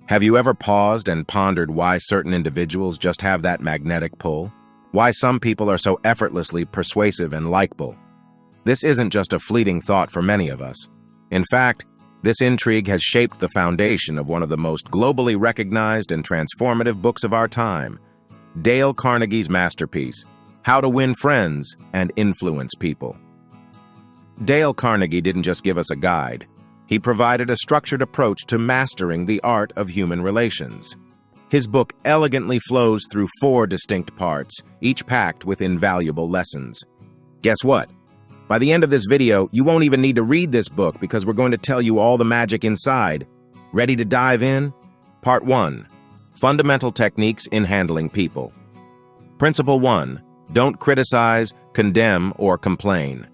Have you ever paused and pondered why certain individuals just have that magnetic pull? Why some people are so effortlessly persuasive and likeable? This isn't just a fleeting thought for many of us. In fact, this intrigue has shaped the foundation of one of the most globally recognized and transformative books of our time, Dale Carnegie's masterpiece, How to Win Friends and Influence People. Dale Carnegie didn't just give us a guide. He provided a structured approach to mastering the art of human relations. His book elegantly flows through 4 distinct parts, each packed with invaluable lessons. Guess what? By the end of this video, you won't even need to read this book because we're going to tell you all the magic inside. Ready to dive in? Part 1. Fundamental Techniques in Handling People. Principle 1. Don't criticize, condemn, or complain.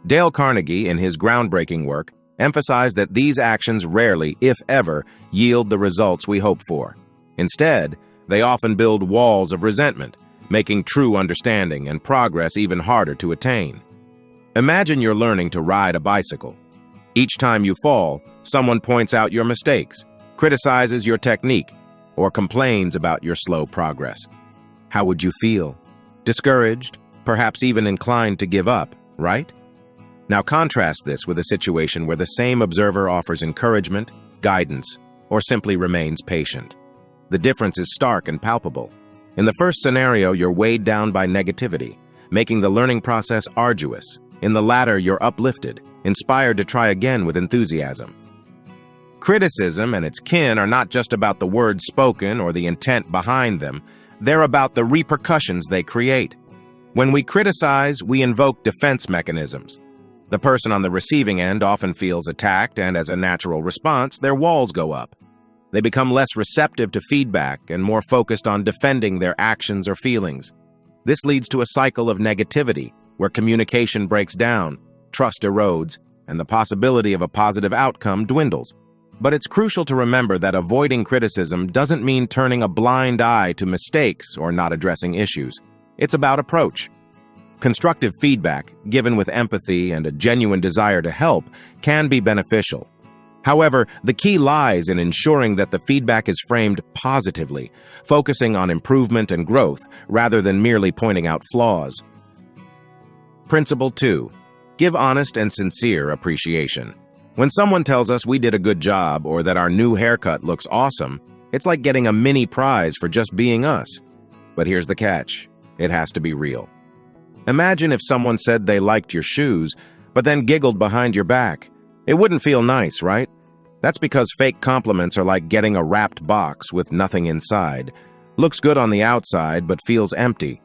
Dale Carnegie, in his groundbreaking work, emphasized that these actions rarely, if ever, yield the results we hope for. Instead, they often build walls of resentment, making true understanding and progress even harder to attain. Imagine you're learning to ride a bicycle. Each time you fall, someone points out your mistakes, criticizes your technique, or complains about your slow progress. How would you feel? Discouraged, perhaps even inclined to give up, right? Now contrast this with a situation where the same observer offers encouragement, guidance, or simply remains patient. The difference is stark and palpable. In the first scenario, you're weighed down by negativity, making the learning process arduous. In the latter, you're uplifted, inspired to try again with enthusiasm. Criticism and its kin are not just about the words spoken or the intent behind them. They're about the repercussions they create. When we criticize, we invoke defense mechanisms. The person on the receiving end often feels attacked, and as a natural response, their walls go up. They become less receptive to feedback and more focused on defending their actions or feelings. This leads to a cycle of negativity, where communication breaks down, trust erodes, and the possibility of a positive outcome dwindles. But it's crucial to remember that avoiding criticism doesn't mean turning a blind eye to mistakes or not addressing issues. It's about approach. Constructive feedback, given with empathy and a genuine desire to help, can be beneficial. However, the key lies in ensuring that the feedback is framed positively, focusing on improvement and growth rather than merely pointing out flaws. Principle 2. Give honest and sincere appreciation. When someone tells us we did a good job or that our new haircut looks awesome, it's like getting a mini prize for just being us. But here's the catch. It has to be real. Imagine if someone said they liked your shoes, but then giggled behind your back. It wouldn't feel nice, right? That's because fake compliments are like getting a wrapped box with nothing inside. Looks good on the outside, but feels empty.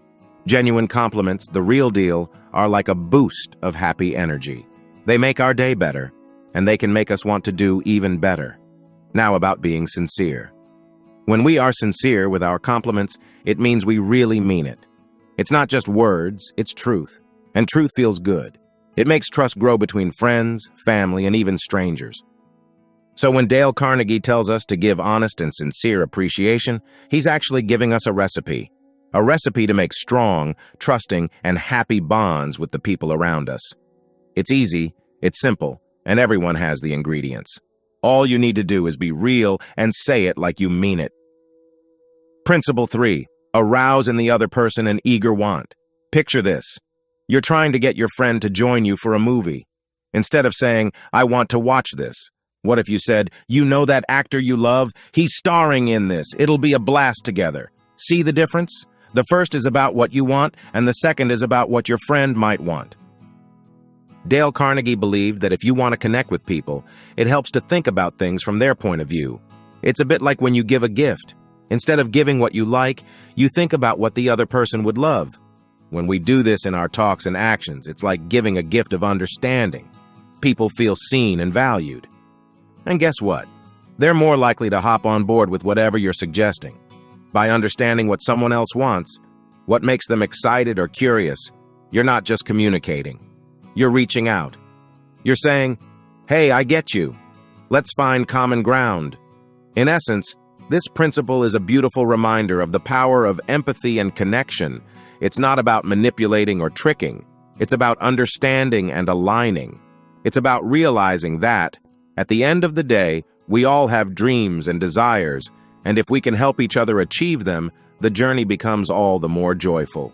Genuine compliments, the real deal, are like a boost of happy energy. They make our day better, and they can make us want to do even better. Now about being sincere. When we are sincere with our compliments, it means we really mean it. It's not just words, it's truth. And truth feels good. It makes trust grow between friends, family, and even strangers. So when Dale Carnegie tells us to give honest and sincere appreciation, he's actually giving us a recipe. A recipe to make strong, trusting, and happy bonds with the people around us. It's easy, it's simple, and everyone has the ingredients. All you need to do is be real and say it like you mean it. Principle 3. Arouse in the other person an eager want. Picture this. You're trying to get your friend to join you for a movie. Instead of saying, "I want to watch this," what if you said, "You know that actor you love? He's starring in this. It'll be a blast together." See the difference? The first is about what you want, and the second is about what your friend might want. Dale Carnegie believed that if you want to connect with people, it helps to think about things from their point of view. It's a bit like when you give a gift. Instead of giving what you like, you think about what the other person would love. When we do this in our talks and actions, it's like giving a gift of understanding. People feel seen and valued. And guess what? They're more likely to hop on board with whatever you're suggesting. By understanding what someone else wants, what makes them excited or curious, you're not just communicating. You're reaching out. You're saying, "Hey, I get you. Let's find common ground." In essence, this principle is a beautiful reminder of the power of empathy and connection. It's not about manipulating or tricking. It's about understanding and aligning. It's about realizing that, at the end of the day, We all have dreams and desires, and if we can help each other achieve them, the journey becomes all the more joyful.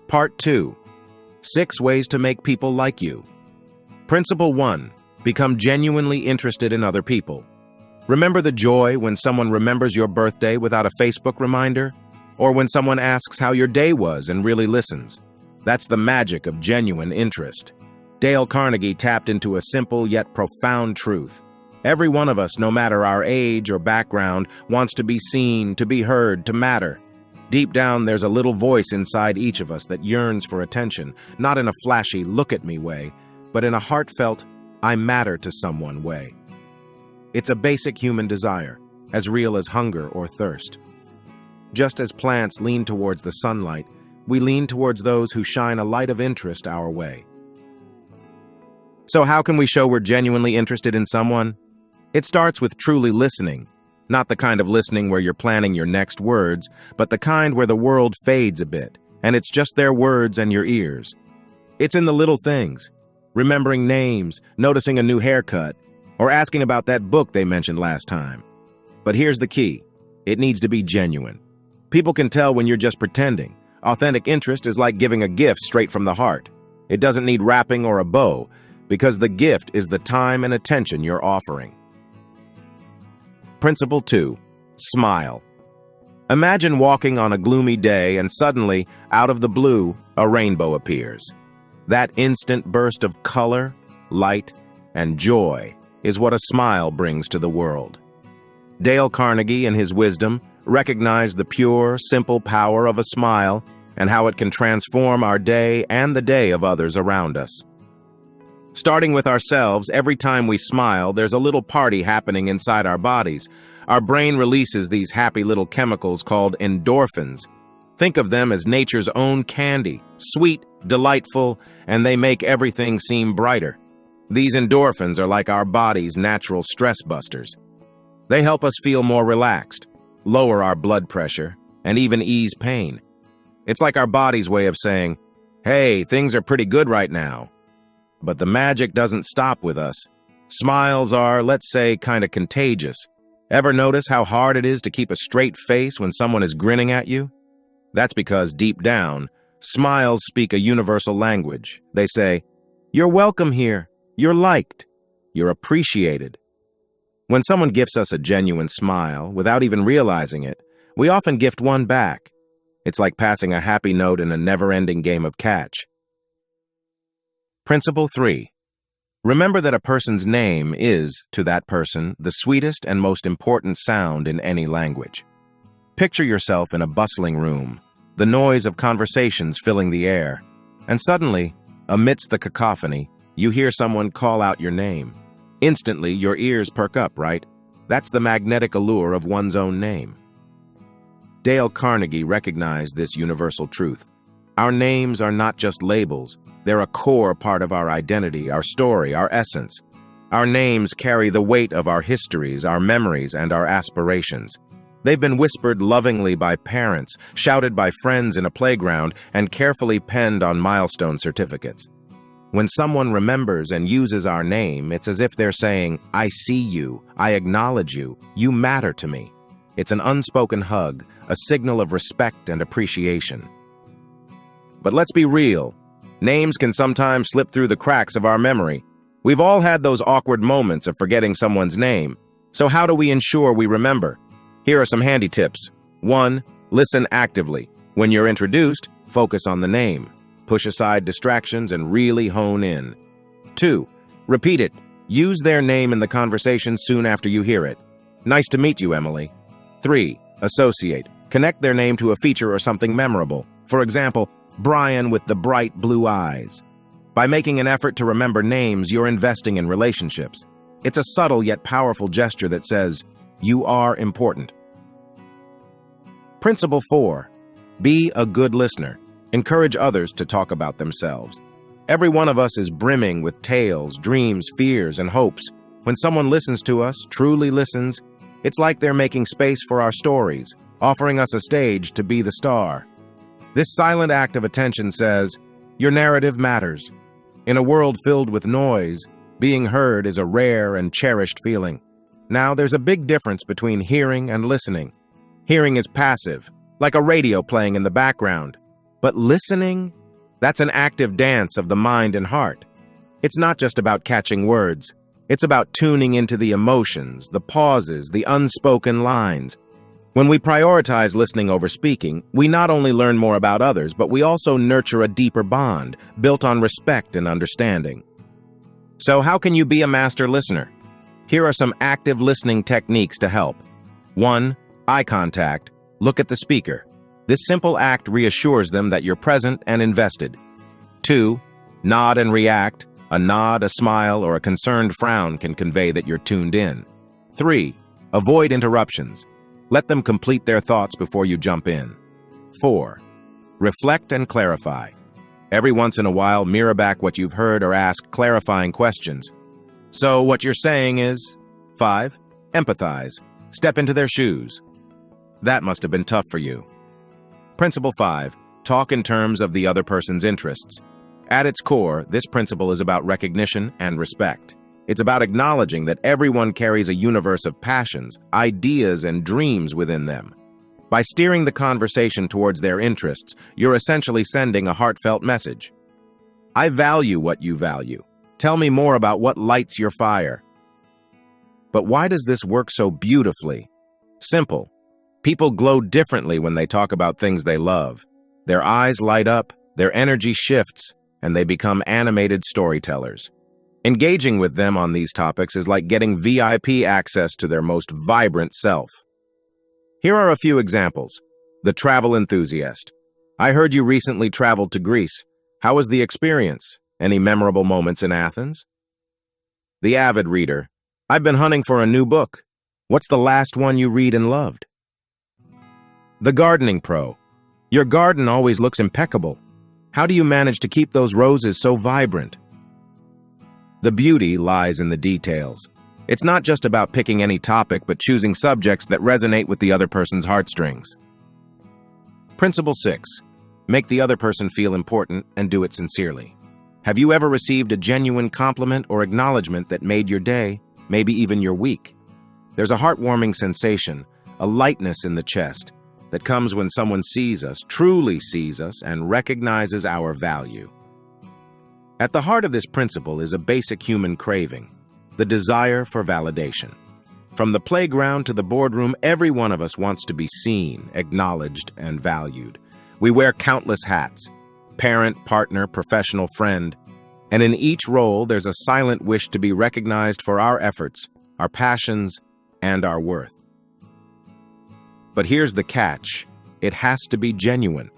Part 2. 6 ways to make people like you. Principle 1. Become genuinely interested in other people. Remember the joy when someone remembers your birthday without a Facebook reminder? Or when someone asks how your day was and really listens? That's the magic of genuine interest. Dale Carnegie tapped into a simple yet profound truth. Every one of us, no matter our age or background, wants to be seen, to be heard, to matter. Deep down, there's a little voice inside each of us that yearns for attention, not in a flashy, look-at-me way, but in a heartfelt, I matter to someone way. It's a basic human desire, as real as hunger or thirst. Just as plants lean towards the sunlight, we lean towards those who shine a light of interest our way. So how can we show we're genuinely interested in someone? It starts with truly listening. Not the kind of listening where you're planning your next words, but the kind where the world fades a bit, and it's just their words and your ears. It's in the little things. Remembering names, noticing a new haircut, or asking about that book they mentioned last time. But here's the key. It needs to be genuine. People can tell when you're just pretending. Authentic interest is like giving a gift straight from the heart. It doesn't need wrapping or a bow, because the gift is the time and attention you're offering. Principle 2. Smile. Imagine walking on a gloomy day and suddenly, out of the blue, a rainbow appears. That instant burst of color, light, and joy is what a smile brings to the world. Dale Carnegie, in his wisdom, recognized the pure, simple power of a smile and how it can transform our day and the day of others around us. Starting with ourselves, every time we smile, there's a little party happening inside our bodies. Our brain releases these happy little chemicals called endorphins. Think of them as nature's own candy, sweet, delightful, and they make everything seem brighter. These endorphins are like our body's natural stress busters. They help us feel more relaxed, lower our blood pressure, and even ease pain. It's like our body's way of saying, hey, things are pretty good right now. But the magic doesn't stop with us. Smiles are, let's say, kind of contagious. Ever notice how hard it is to keep a straight face when someone is grinning at you? That's because, deep down, smiles speak a universal language. They say, you're welcome here, you're liked, you're appreciated. When someone gifts us a genuine smile, without even realizing it, we often gift one back. It's like passing a happy note in a never-ending game of catch. Principle 3. Remember that a person's name is, to that person, the sweetest and most important sound in any language. Picture yourself in a bustling room, the noise of conversations filling the air, and suddenly, amidst the cacophony, you hear someone call out your name. Instantly, your ears perk up, right? That's the magnetic allure of one's own name. Dale Carnegie recognized this universal truth. Our names are not just labels. They're a core part of our identity, our story, our essence. Our names carry the weight of our histories, our memories, and our aspirations. They've been whispered lovingly by parents, shouted by friends in a playground, and carefully penned on milestone certificates. When someone remembers and uses our name, it's as if they're saying, I see you, I acknowledge you, you matter to me. It's an unspoken hug, a signal of respect and appreciation. But let's be real. Names can sometimes slip through the cracks of our memory. We've all had those awkward moments of forgetting someone's name. So how do we ensure we remember? Here are some handy tips. 1. Listen actively. When you're introduced, focus on the name. Push aside distractions and really hone in. 2. Repeat it. Use their name in the conversation soon after you hear it. Nice to meet you, Emily. 3. Associate. Connect their name to a feature or something memorable. For example, Brian with the bright blue eyes. By making an effort to remember names, you're investing in relationships. It's a subtle yet powerful gesture that says, you are important. Principle 4. Be a good listener. Encourage others to talk about themselves. Every one of us is brimming with tales, dreams, fears, and hopes. When someone listens to us, truly listens, it's like they're making space for our stories, offering us a stage to be the star. This silent act of attention says, your narrative matters. In a world filled with noise, Being heard is a rare and cherished feeling. Now, there's a big difference between hearing and listening. Hearing is passive, like a radio playing in the background. But listening? That's an active dance of the mind and heart. It's not just about catching words. It's about tuning into the emotions, the pauses, the unspoken lines. When we prioritize listening over speaking, we not only learn more about others, but we also nurture a deeper bond, built on respect and understanding. So how can you be a master listener? Here are some active listening techniques to help. 1. Eye contact. Look at the speaker. This simple act reassures them that you're present and invested. 2. Nod and react. A nod, a smile, or a concerned frown can convey that you're tuned in. 3. Avoid interruptions. Let them complete their thoughts before you jump in. 4. Reflect and clarify. Every once in a while, mirror back what you've heard or ask clarifying questions. So what you're saying is? 5. Empathize. Step into their shoes. That must have been tough for you. Principle 5. Talk in terms of the other person's interests. At its core, this principle is about recognition and respect. It's about acknowledging that everyone carries a universe of passions, ideas, and dreams within them. By steering the conversation towards their interests, you're essentially sending a heartfelt message. I value what you value. Tell me more about what lights your fire. But why does this work so beautifully? Simple. People glow differently when they talk about things they love. Their eyes light up, their energy shifts, and they become animated storytellers. Engaging with them on these topics is like getting VIP access to their most vibrant self. Here are a few examples. The travel enthusiast. I heard you recently traveled to Greece. How was the experience? Any memorable moments in Athens? The avid reader. I've been hunting for a new book. What's the last one you read and loved? The gardening pro. Your garden always looks impeccable. How do you manage to keep those roses so vibrant? The beauty lies in the details. It's not just about picking any topic, but choosing subjects that resonate with the other person's heartstrings. Principle 6. Make the other person feel important and do it sincerely. Have you ever received a genuine compliment or acknowledgement that made your day, maybe even your week? There's a heartwarming sensation, a lightness in the chest, that comes when someone sees us, truly sees us, and recognizes our value. At the heart of this principle is a basic human craving, the desire for validation. From the playground to the boardroom, every one of us wants to be seen, acknowledged, and valued. We wear countless hats: parent, partner, professional, friend. And in each role, there's a silent wish to be recognized for our efforts, our passions, and our worth. But here's the catch. It has to be genuine.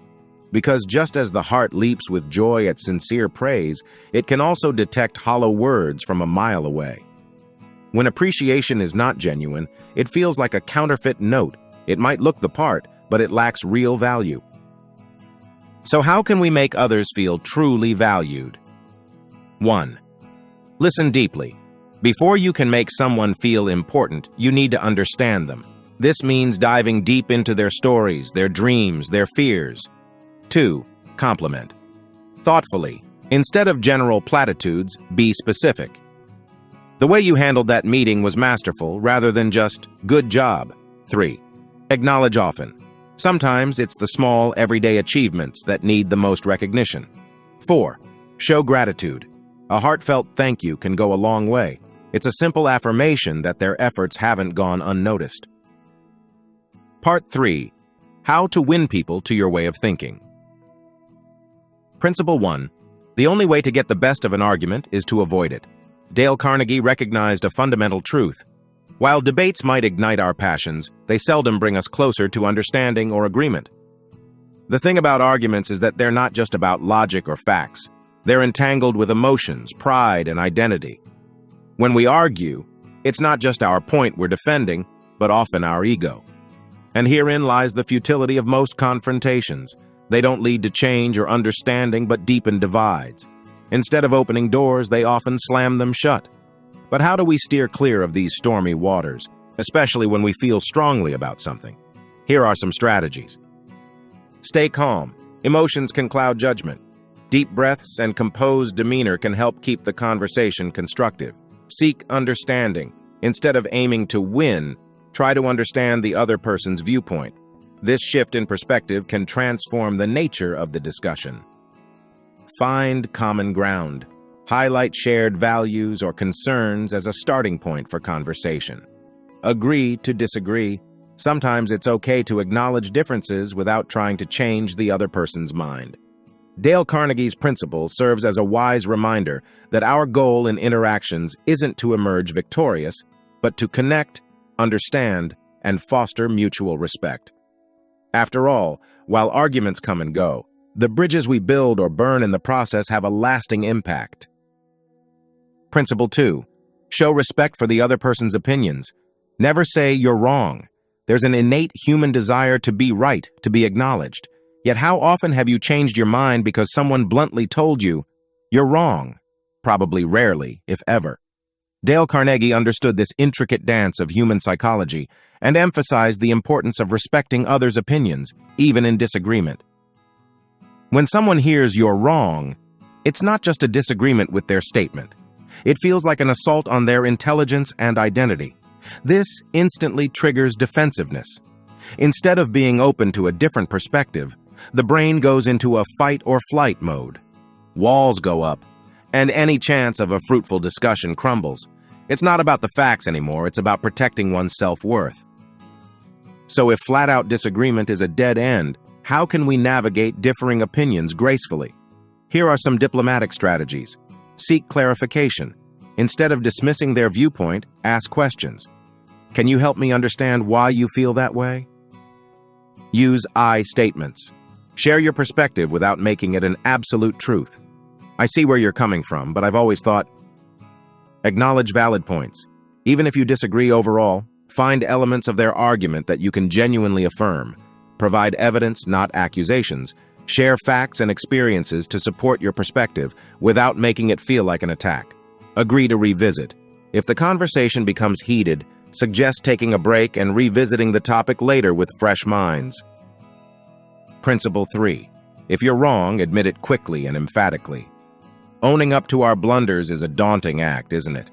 Because just as the heart leaps with joy at sincere praise, it can also detect hollow words from a mile away. When appreciation is not genuine, it feels like a counterfeit note. It might look the part, but it lacks real value. So how can we make others feel truly valued? 1. Listen deeply. Before you can make someone feel important, you need to understand them. This means diving deep into their stories, their dreams, their fears. 2. Compliment. Thoughtfully. Instead of general platitudes, be specific. The way you handled that meeting was masterful rather than just, good job. 3. Acknowledge often. Sometimes it's the small, everyday achievements that need the most recognition. 4. Show gratitude. A heartfelt thank you can go a long way. It's a simple affirmation that their efforts haven't gone unnoticed. Part 3. How to win people to your way of thinking. Principle 1. The only way to get the best of an argument is to avoid it. Dale Carnegie recognized a fundamental truth. While debates might ignite our passions, they seldom bring us closer to understanding or agreement. The thing about arguments is that they're not just about logic or facts. They're entangled with emotions, pride, and identity. When we argue, it's not just our point we're defending, but often our ego. And herein lies the futility of most confrontations. They don't lead to change or understanding, but deepen divides. Instead of opening doors, they often slam them shut. But how do we steer clear of these stormy waters, especially when we feel strongly about something? Here are some strategies. Stay calm. Emotions can cloud judgment. Deep breaths and composed demeanor can help keep the conversation constructive. Seek understanding. Instead of aiming to win, try to understand the other person's viewpoint. This shift in perspective can transform the nature of the discussion. Find common ground. Highlight shared values or concerns as a starting point for conversation. Agree to disagree. Sometimes it's okay to acknowledge differences without trying to change the other person's mind. Dale Carnegie's principle serves as a wise reminder that our goal in interactions isn't to emerge victorious, but to connect, understand, and foster mutual respect. After all, while arguments come and go, the bridges we build or burn in the process have a lasting impact. Principle 2. Show respect for the other person's opinions. Never say you're wrong. There's an innate human desire to be right, to be acknowledged. Yet how often have you changed your mind because someone bluntly told you, "You're wrong"? Probably rarely, if ever. Dale Carnegie understood this intricate dance of human psychology and emphasized the importance of respecting others' opinions, even in disagreement. When someone hears "you're wrong," it's not just a disagreement with their statement. It feels like an assault on their intelligence and identity. This instantly triggers defensiveness. Instead of being open to a different perspective, the brain goes into a fight-or-flight mode. Walls go up, and any chance of a fruitful discussion crumbles. It's not about the facts anymore, it's about protecting one's self-worth. So if flat-out disagreement is a dead end, how can we navigate differing opinions gracefully? Here are some diplomatic strategies. Seek clarification. Instead of dismissing their viewpoint, ask questions. Can you help me understand why you feel that way? Use I statements. Share your perspective without making it an absolute truth. I see where you're coming from, but I've always thought. Acknowledge valid points. Even if you disagree overall, find elements of their argument that you can genuinely affirm. Provide evidence, not accusations. Share facts and experiences to support your perspective without making it feel like an attack. Agree to revisit. If the conversation becomes heated, suggest taking a break and revisiting the topic later with fresh minds. Principle 3. If you're wrong, admit it quickly and emphatically. Owning up to our blunders is a daunting act, isn't it?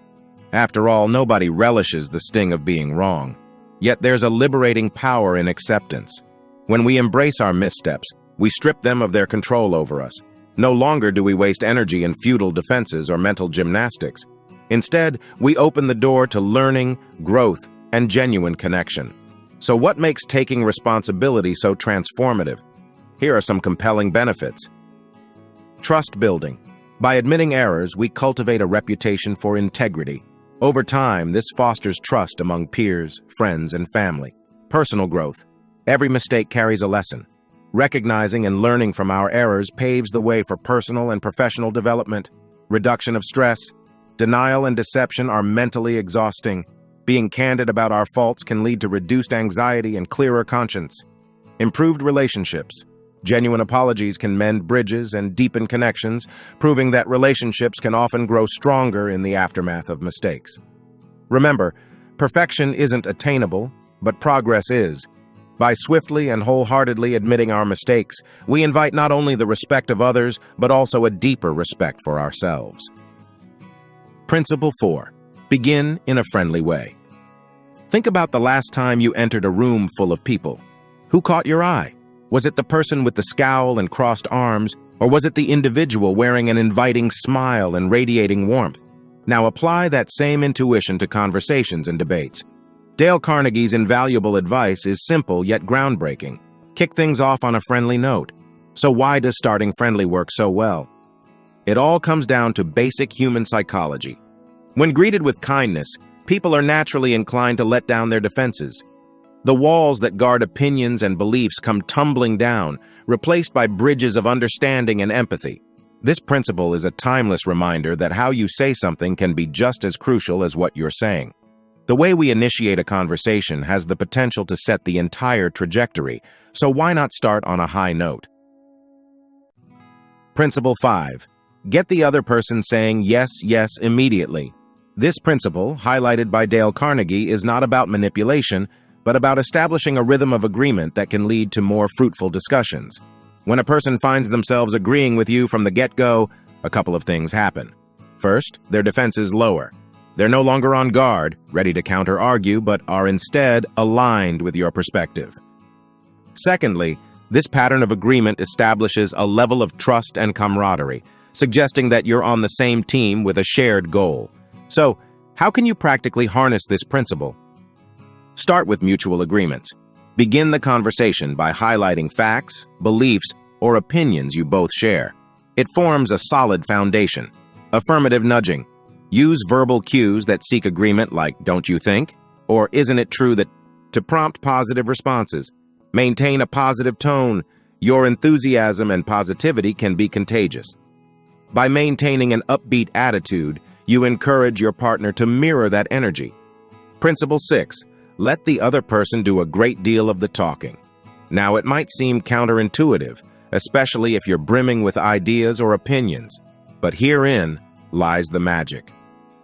After all, nobody relishes the sting of being wrong. Yet there's a liberating power in acceptance. When we embrace our missteps, we strip them of their control over us. No longer do we waste energy in futile defenses or mental gymnastics. Instead, we open the door to learning, growth, and genuine connection. So what makes taking responsibility so transformative? Here are some compelling benefits. Trust building. By admitting errors, we cultivate a reputation for integrity. Over time, this fosters trust among peers, friends, and family. Personal growth. Every mistake carries a lesson. Recognizing and learning from our errors paves the way for personal and professional development. Reduction of stress. Denial and deception are mentally exhausting. Being candid about our faults can lead to reduced anxiety and clearer conscience. Improved relationships. Genuine apologies can mend bridges and deepen connections, proving that relationships can often grow stronger in the aftermath of mistakes. Remember, perfection isn't attainable, but progress is. By swiftly and wholeheartedly admitting our mistakes, we invite not only the respect of others, but also a deeper respect for ourselves. Principle 4. Begin in a friendly way. Think about the last time you entered a room full of people. Who caught your eye? Was it the person with the scowl and crossed arms, or was it the individual wearing an inviting smile and radiating warmth? Now apply that same intuition to conversations and debates. Dale Carnegie's invaluable advice is simple yet groundbreaking. Kick things off on a friendly note. So why does starting friendly work so well? It all comes down to basic human psychology. When greeted with kindness, people are naturally inclined to let down their defenses. The walls that guard opinions and beliefs come tumbling down, replaced by bridges of understanding and empathy. This principle is a timeless reminder that how you say something can be just as crucial as what you're saying. The way we initiate a conversation has the potential to set the entire trajectory, so why not start on a high note? Principle 5. Get the other person saying yes, yes immediately. This principle, highlighted by Dale Carnegie, is not about manipulation, but about establishing a rhythm of agreement that can lead to more fruitful discussions. When a person finds themselves agreeing with you from the get-go, a couple of things happen. First, their defenses lower. They're no longer on guard, ready to counter-argue, but are instead aligned with your perspective. Secondly, this pattern of agreement establishes a level of trust and camaraderie, suggesting that you're on the same team with a shared goal. So, how can you practically harness this principle? Start with mutual agreements. Begin the conversation by highlighting facts, beliefs, or opinions you both share. It forms a solid foundation. Affirmative nudging. Use verbal cues that seek agreement like, "Don't you think?" or "Isn't it true that?" to prompt positive responses. Maintain a positive tone. Your enthusiasm and positivity can be contagious. By maintaining an upbeat attitude, you encourage your partner to mirror that energy. Principle 6. Let the other person do a great deal of the talking. Now, it might seem counterintuitive, especially if you're brimming with ideas or opinions, but herein lies the magic.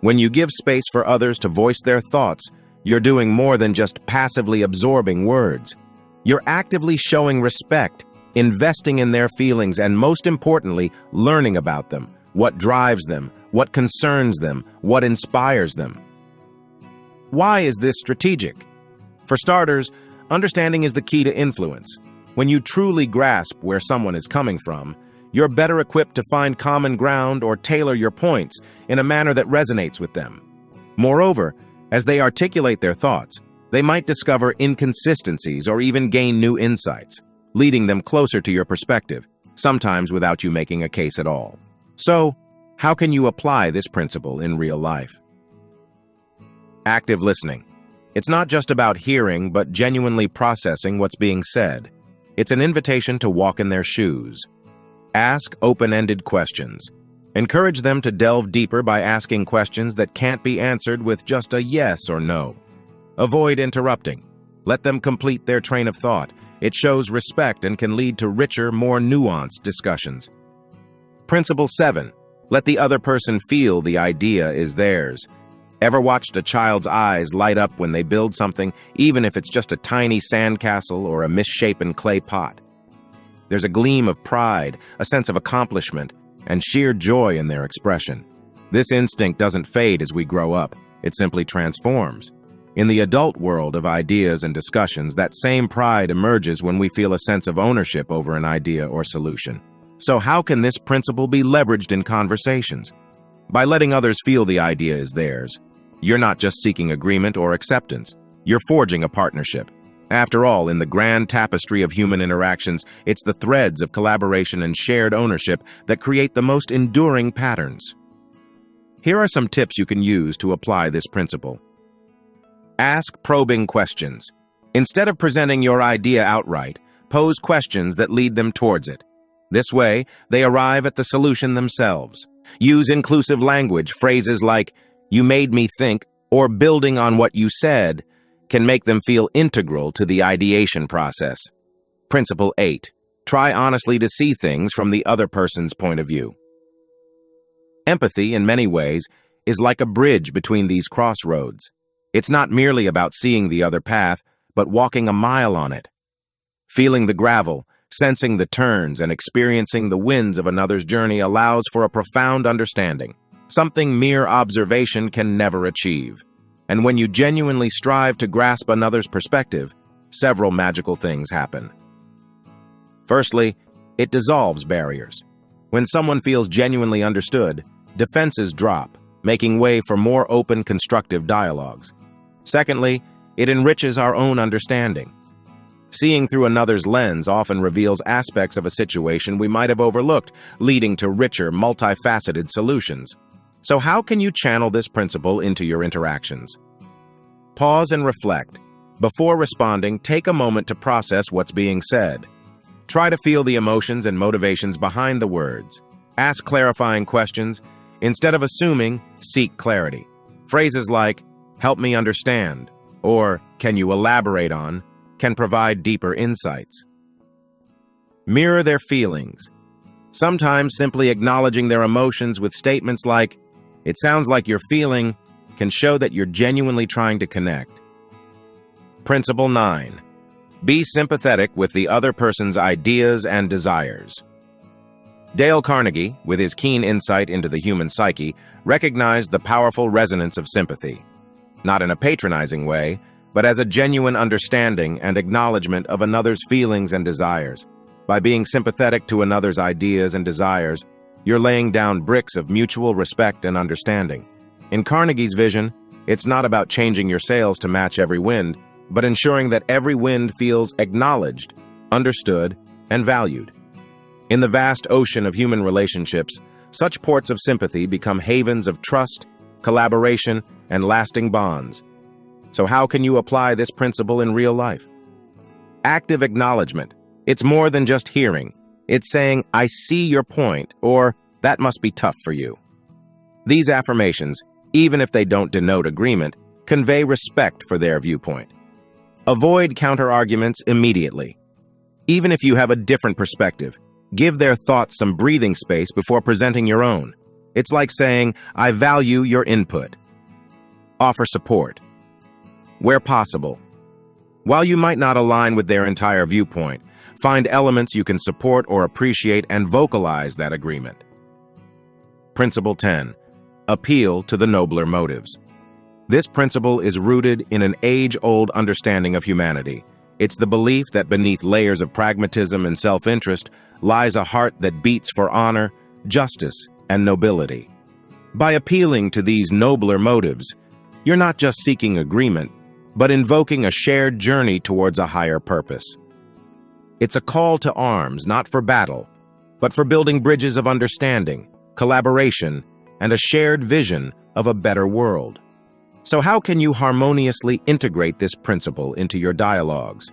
When you give space for others to voice their thoughts, you're doing more than just passively absorbing words. You're actively showing respect, investing in their feelings, and most importantly, learning about them, what drives them, what concerns them, what inspires them. Why is this strategic? For starters, understanding is the key to influence. When you truly grasp where someone is coming from, you're better equipped to find common ground or tailor your points in a manner that resonates with them. Moreover, as they articulate their thoughts, they might discover inconsistencies or even gain new insights, leading them closer to your perspective, sometimes without you making a case at all. So, how can you apply this principle in real life? Active listening. It's not just about hearing, but genuinely processing what's being said. It's an invitation to walk in their shoes. Ask open-ended questions. Encourage them to delve deeper by asking questions that can't be answered with just a yes or no. Avoid interrupting. Let them complete their train of thought. It shows respect and can lead to richer, more nuanced discussions. Principle 7. Let the other person feel the idea is theirs. Ever watched a child's eyes light up when they build something, even if it's just a tiny sandcastle or a misshapen clay pot? There's a gleam of pride, a sense of accomplishment, and sheer joy in their expression. This instinct doesn't fade as we grow up. It simply transforms. In the adult world of ideas and discussions, that same pride emerges when we feel a sense of ownership over an idea or solution. So how can this principle be leveraged in conversations? By letting others feel the idea is theirs. You're not just seeking agreement or acceptance. You're forging a partnership. After all, in the grand tapestry of human interactions, it's the threads of collaboration and shared ownership that create the most enduring patterns. Here are some tips you can use to apply this principle. Ask probing questions. Instead of presenting your idea outright, pose questions that lead them towards it. This way, they arrive at the solution themselves. Use inclusive language. Phrases like, "You made me think," or "building on what you said," can make them feel integral to the ideation process. Principle 8. Try honestly to see things from the other person's point of view. Empathy, in many ways, is like a bridge between these crossroads. It's not merely about seeing the other path, but walking a mile on it. Feeling the gravel, sensing the turns, and experiencing the winds of another's journey allows for a profound understanding, something mere observation can never achieve. And when you genuinely strive to grasp another's perspective, several magical things happen. Firstly, it dissolves barriers. When someone feels genuinely understood, defenses drop, making way for more open, constructive dialogues. Secondly, it enriches our own understanding. Seeing through another's lens often reveals aspects of a situation we might have overlooked, leading to richer, multifaceted solutions. So how can you channel this principle into your interactions? Pause and reflect. Before responding, take a moment to process what's being said. Try to feel the emotions and motivations behind the words. Ask clarifying questions. Instead of assuming, seek clarity. Phrases like, "Help me understand," or "Can you elaborate on," can provide deeper insights. Mirror their feelings. Sometimes simply acknowledging their emotions with statements like, "It sounds like you're feeling," can show that you're genuinely trying to connect. Principle 9. Be sympathetic with the other person's ideas and desires. Dale Carnegie, with his keen insight into the human psyche, recognized the powerful resonance of sympathy, not in a patronizing way, but as a genuine understanding and acknowledgement of another's feelings and desires. By being sympathetic to another's ideas and desires, you're laying down bricks of mutual respect and understanding. In Carnegie's vision, it's not about changing your sails to match every wind, but ensuring that every wind feels acknowledged, understood, and valued. In the vast ocean of human relationships, such ports of sympathy become havens of trust, collaboration, and lasting bonds. So how can you apply this principle in real life? Active acknowledgement. It's more than just hearing. It's saying, "I see your point," or "that must be tough for you." These affirmations, even if they don't denote agreement, convey respect for their viewpoint. Avoid counter-arguments immediately. Even if you have a different perspective, give their thoughts some breathing space before presenting your own. It's like saying, "I value your input." Offer support. Where possible. While you might not align with their entire viewpoint, find elements you can support or appreciate and vocalize that agreement. Principle 10. Appeal to the nobler motives. This principle is rooted in an age-old understanding of humanity. It's the belief that beneath layers of pragmatism and self-interest lies a heart that beats for honor, justice, and nobility. By appealing to these nobler motives, you're not just seeking agreement, but invoking a shared journey towards a higher purpose. It's a call to arms, not for battle, but for building bridges of understanding, collaboration, and a shared vision of a better world. So how can you harmoniously integrate this principle into your dialogues?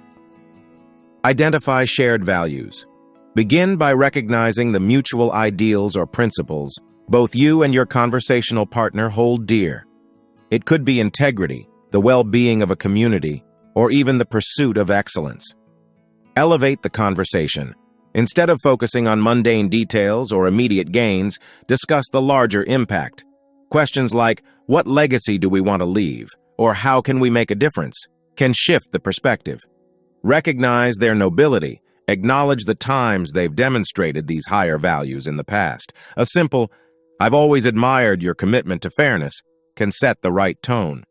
Identify shared values. Begin by recognizing the mutual ideals or principles both you and your conversational partner hold dear. It could be integrity, the well-being of a community, or even the pursuit of excellence. Elevate the conversation. Instead of focusing on mundane details or immediate gains, discuss the larger impact. Questions like, "What legacy do we want to leave?" or "How can we make a difference?" can shift the perspective. Recognize their nobility. Acknowledge the times they've demonstrated these higher values in the past. A simple, "I've always admired your commitment to fairness," can set the right tone.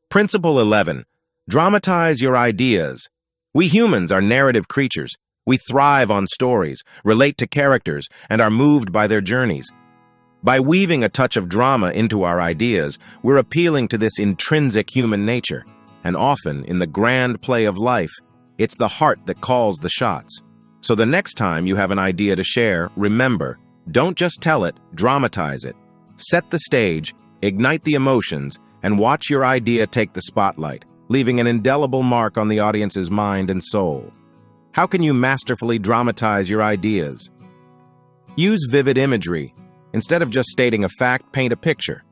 Principle 11. Dramatize your ideas. We humans are narrative creatures. We thrive on stories, relate to characters, and are moved by their journeys. By weaving a touch of drama into our ideas, we're appealing to this intrinsic human nature. And often, in the grand play of life, it's the heart that calls the shots. So the next time you have an idea to share, remember, don't just tell it, dramatize it. Set the stage, ignite the emotions, and watch your idea take the spotlight, leaving an indelible mark on the audience's mind and soul. How can you masterfully dramatize your ideas? Use vivid imagery. Instead of just stating a fact, paint a picture.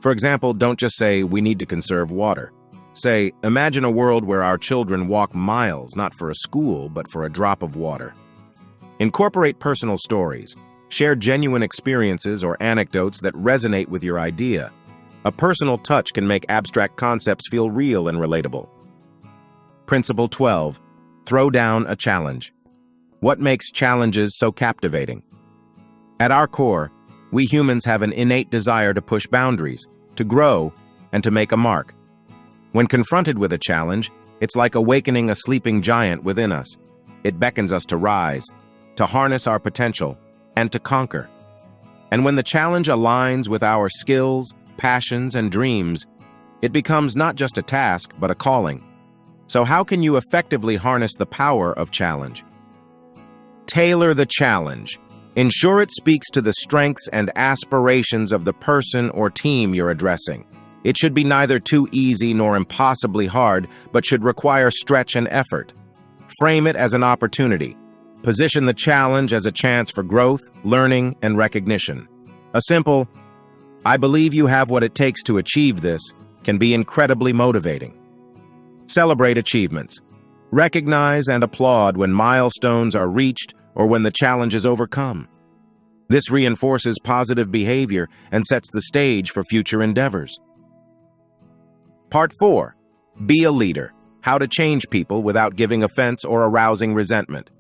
For example, don't just say, "We need to conserve water." Say, "Imagine a world where our children walk miles, not for a school, but for a drop of water." Incorporate personal stories. Share genuine experiences or anecdotes that resonate with your idea. A personal touch can make abstract concepts feel real and relatable. Principle 12. Throw down a challenge. What makes challenges so captivating? At our core, we humans have an innate desire to push boundaries, to grow, and to make a mark. When confronted with a challenge, it's like awakening a sleeping giant within us. It beckons us to rise, to harness our potential, and to conquer. And when the challenge aligns with our skills, passions, and dreams, it becomes not just a task, but a calling. So how can you effectively harness the power of challenge? Tailor the challenge. Ensure it speaks to the strengths and aspirations of the person or team you're addressing. It should be neither too easy nor impossibly hard, but should require stretch and effort. Frame it as an opportunity. Position the challenge as a chance for growth, learning, and recognition. A simple, "I believe you have what it takes to achieve this," can be incredibly motivating. Celebrate achievements. Recognize and applaud when milestones are reached or when the challenge is overcome. This reinforces positive behavior and sets the stage for future endeavors. Part 4. Be a leader. How to change people without giving offense or arousing resentment.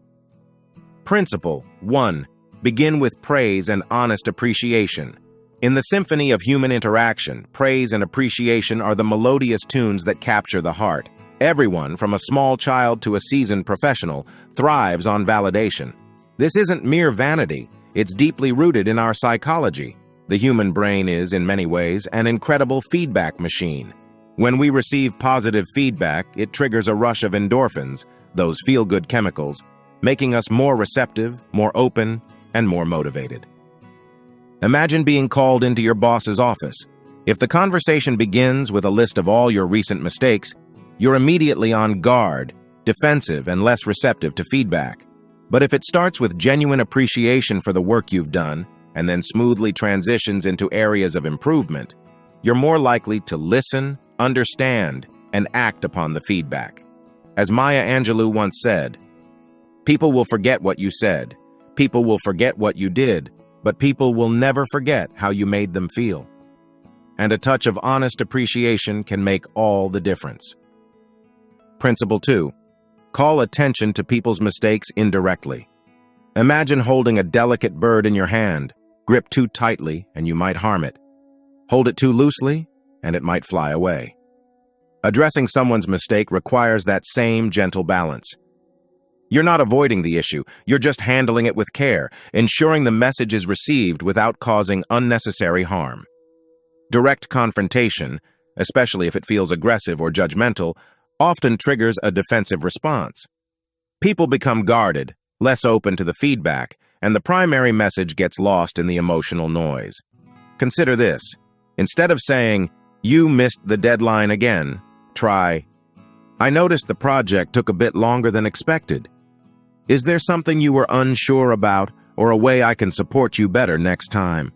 Principle 1. Begin with praise and honest appreciation. In the symphony of human interaction, praise and appreciation are the melodious tunes that capture the heart. Everyone, from a small child to a seasoned professional, thrives on validation. This isn't mere vanity, it's deeply rooted in our psychology. The human brain is, in many ways, an incredible feedback machine. When we receive positive feedback, it triggers a rush of endorphins, those feel-good chemicals, making us more receptive, more open, and more motivated. Imagine being called into your boss's office. If the conversation begins with a list of all your recent mistakes, you're immediately on guard, defensive, and less receptive to feedback. But if it starts with genuine appreciation for the work you've done, and then smoothly transitions into areas of improvement, you're more likely to listen, understand, and act upon the feedback. As Maya Angelou once said, "People will forget what you said, people will forget what you did, but people will never forget how you made them feel." And a touch of honest appreciation can make all the difference. Principle 2. Call attention to people's mistakes indirectly. Imagine holding a delicate bird in your hand. Grip too tightly, and you might harm it. Hold it too loosely, and it might fly away. Addressing someone's mistake requires that same gentle balance. You're not avoiding the issue, you're just handling it with care, ensuring the message is received without causing unnecessary harm. Direct confrontation, especially if it feels aggressive or judgmental, often triggers a defensive response. People become guarded, less open to the feedback, and the primary message gets lost in the emotional noise. Consider this. Instead of saying, "You missed the deadline again," try, "I noticed the project took a bit longer than expected. Is there something you were unsure about, or a way I can support you better next time?"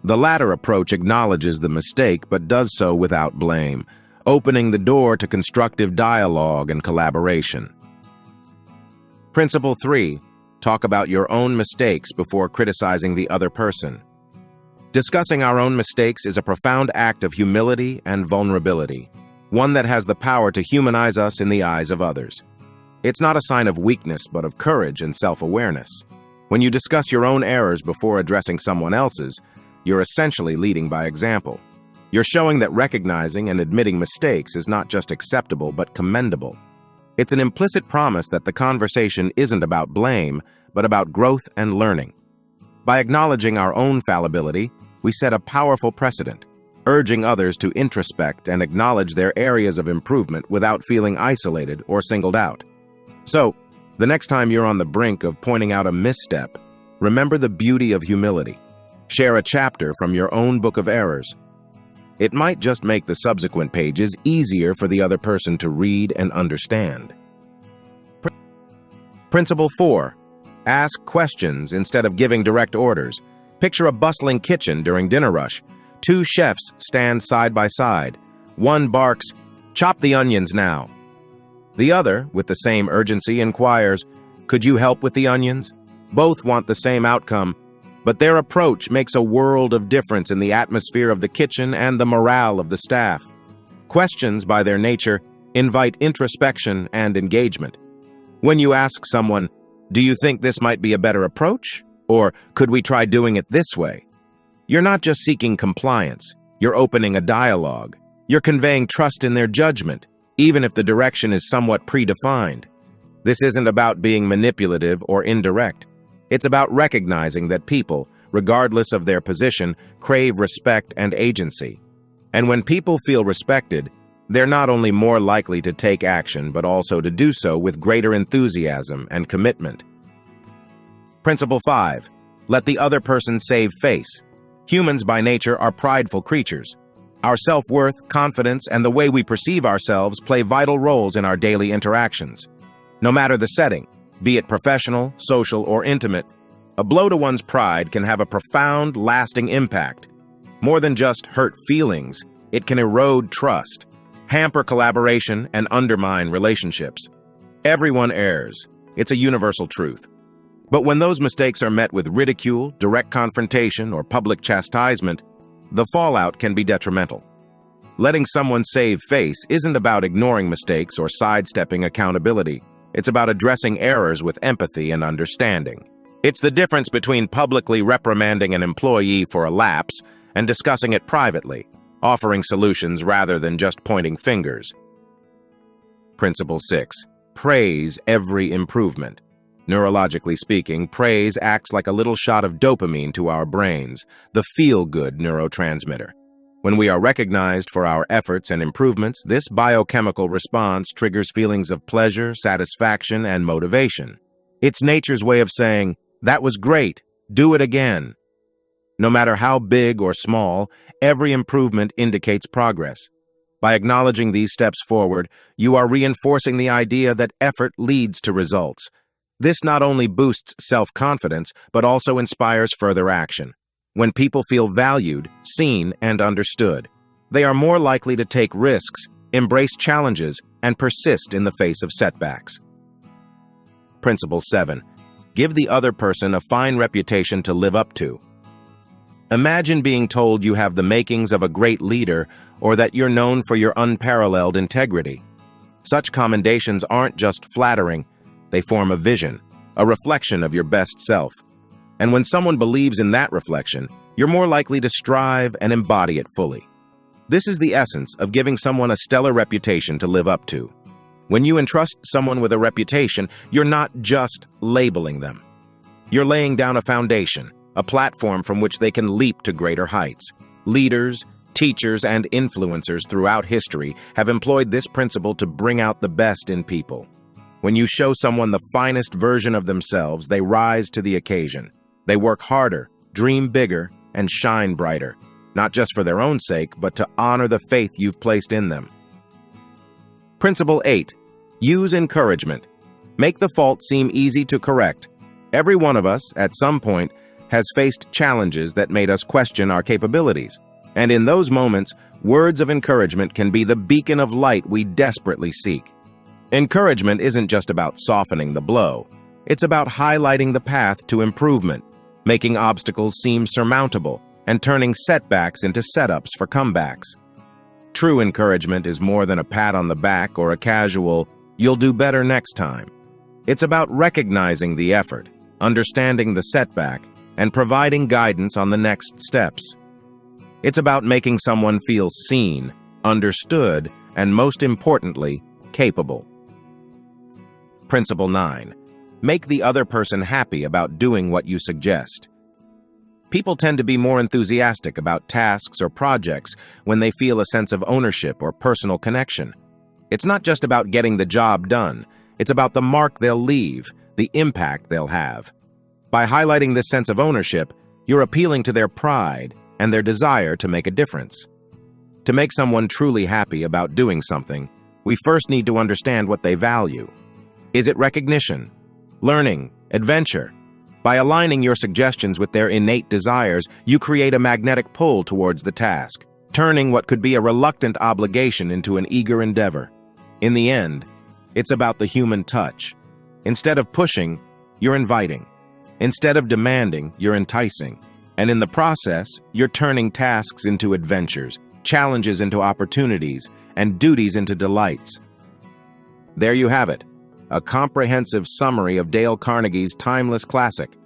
The latter approach acknowledges the mistake but does so without blame, opening the door to constructive dialogue and collaboration. Principle 3. Talk about your own mistakes before criticizing the other person. Discussing our own mistakes is a profound act of humility and vulnerability, one that has the power to humanize us in the eyes of others. It's not a sign of weakness, but of courage and self-awareness. When you discuss your own errors before addressing someone else's, you're essentially leading by example. You're showing that recognizing and admitting mistakes is not just acceptable, but commendable. It's an implicit promise that the conversation isn't about blame, but about growth and learning. By acknowledging our own fallibility, we set a powerful precedent, urging others to introspect and acknowledge their areas of improvement without feeling isolated or singled out. So, the next time you're on the brink of pointing out a misstep, remember the beauty of humility. Share a chapter from your own book of errors. It might just make the subsequent pages easier for the other person to read and understand. Principle 4. Ask questions instead of giving direct orders. Picture a bustling kitchen during dinner rush. Two chefs stand side by side. One barks, "Chop the onions now." The other, with the same urgency, inquires, "Could you help with the onions?" Both want the same outcome, but their approach makes a world of difference in the atmosphere of the kitchen and the morale of the staff. Questions, by their nature, invite introspection and engagement. When you ask someone, "Do you think this might be a better approach?" Or, "Could we try doing it this way?" You're not just seeking compliance, you're opening a dialogue. You're conveying trust in their judgment, even if the direction is somewhat predefined. This isn't about being manipulative or indirect. It's about recognizing that people, regardless of their position, crave respect and agency. And when people feel respected, they're not only more likely to take action, but also to do so with greater enthusiasm and commitment. Principle 5. Let the other person save face. Humans by nature are prideful creatures. Our self-worth, confidence, and the way we perceive ourselves play vital roles in our daily interactions. No matter the setting, be it professional, social, or intimate, a blow to one's pride can have a profound, lasting impact. More than just hurt feelings, it can erode trust, hamper collaboration, and undermine relationships. Everyone errs. It's a universal truth. But when those mistakes are met with ridicule, direct confrontation, or public chastisement, the fallout can be detrimental. Letting someone save face isn't about ignoring mistakes or sidestepping accountability. It's about addressing errors with empathy and understanding. It's the difference between publicly reprimanding an employee for a lapse and discussing it privately, offering solutions rather than just pointing fingers. Principle 6. Praise every improvement. Neurologically speaking, praise acts like a little shot of dopamine to our brains, the feel-good neurotransmitter. When we are recognized for our efforts and improvements, this biochemical response triggers feelings of pleasure, satisfaction, and motivation. It's nature's way of saying, "That was great, do it again." No matter how big or small, every improvement indicates progress. By acknowledging these steps forward, you are reinforcing the idea that effort leads to results. This not only boosts self-confidence, but also inspires further action. When people feel valued, seen, and understood, they are more likely to take risks, embrace challenges, and persist in the face of setbacks. Principle 7. Give the other person a fine reputation to live up to. Imagine being told you have the makings of a great leader or that you're known for your unparalleled integrity. Such commendations aren't just flattering, they form a vision, a reflection of your best self. And when someone believes in that reflection, you're more likely to strive and embody it fully. This is the essence of giving someone a stellar reputation to live up to. When you entrust someone with a reputation, you're not just labeling them. You're laying down a foundation, a platform from which they can leap to greater heights. Leaders, teachers, and influencers throughout history have employed this principle to bring out the best in people. When you show someone the finest version of themselves, they rise to the occasion. They work harder, dream bigger, and shine brighter, not just for their own sake, but to honor the faith you've placed in them. Principle 8. Use encouragement. Make the fault seem easy to correct. Every one of us, at some point, has faced challenges that made us question our capabilities. And in those moments, words of encouragement can be the beacon of light we desperately seek. Encouragement isn't just about softening the blow. It's about highlighting the path to improvement, making obstacles seem surmountable, and turning setbacks into setups for comebacks. True encouragement is more than a pat on the back or a casual, "You'll do better next time." It's about recognizing the effort, understanding the setback, and providing guidance on the next steps. It's about making someone feel seen, understood, and most importantly, capable. Principle 9. Make the other person happy about doing what you suggest. People tend to be more enthusiastic about tasks or projects when they feel a sense of ownership or personal connection. It's not just about getting the job done, it's about the mark they'll leave, the impact they'll have. By highlighting this sense of ownership, you're appealing to their pride and their desire to make a difference. To make someone truly happy about doing something, we first need to understand what they value. Is it recognition, learning, adventure? By aligning your suggestions with their innate desires, you create a magnetic pull towards the task, turning what could be a reluctant obligation into an eager endeavor. In the end, it's about the human touch. Instead of pushing, you're inviting. Instead of demanding, you're enticing. And in the process, you're turning tasks into adventures, challenges into opportunities, and duties into delights. There you have it, a comprehensive summary of Dale Carnegie's timeless classic.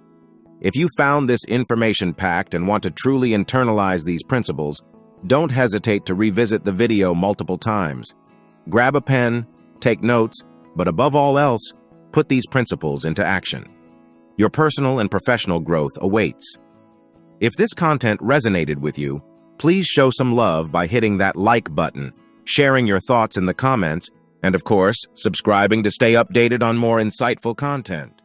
If you found this information-packed and want to truly internalize these principles, don't hesitate to revisit the video multiple times. Grab a pen, take notes, but above all else, put these principles into action. Your personal and professional growth awaits. If this content resonated with you, please show some love by hitting that like button, sharing your thoughts in the comments, and of course, subscribing to stay updated on more insightful content.